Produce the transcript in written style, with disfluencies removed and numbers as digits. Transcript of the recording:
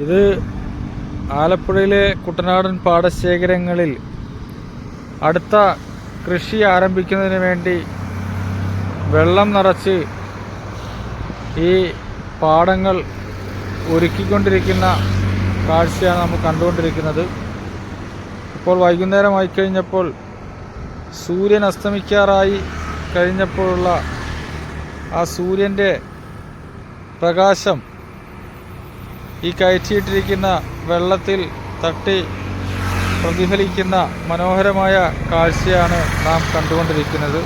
ഇത് ആലപ്പുഴയിലെ കുട്ടനാടൻ പാടശേഖരങ്ങളിൽ അടുത്ത കൃഷി ആരംഭിക്കുന്നതിന് വേണ്ടി വെള്ളം നിറച്ച് ഈ പാടങ്ങൾ ഒരുക്കിക്കൊണ്ടിരിക്കുന്ന കാഴ്ചയാണ് നമ്മൾ കണ്ടുകൊണ്ടിരിക്കുന്നത്. ഇപ്പോൾ വൈകുന്നേരമായി കഴിഞ്ഞപ്പോൾ സൂര്യൻ അസ്തമിക്കാറായി കഴിഞ്ഞപ്പോഴുള്ള ആ സൂര്യൻ്റെ പ്രകാശം ഈ കയറ്റിയിട്ടിരിക്കുന്ന വെള്ളത്തിൽ തട്ടി പ്രതിഫലിക്കുന്ന മനോഹരമായ കാഴ്ചയാണ് നാം കണ്ടുകൊണ്ടിരിക്കുന്നത്.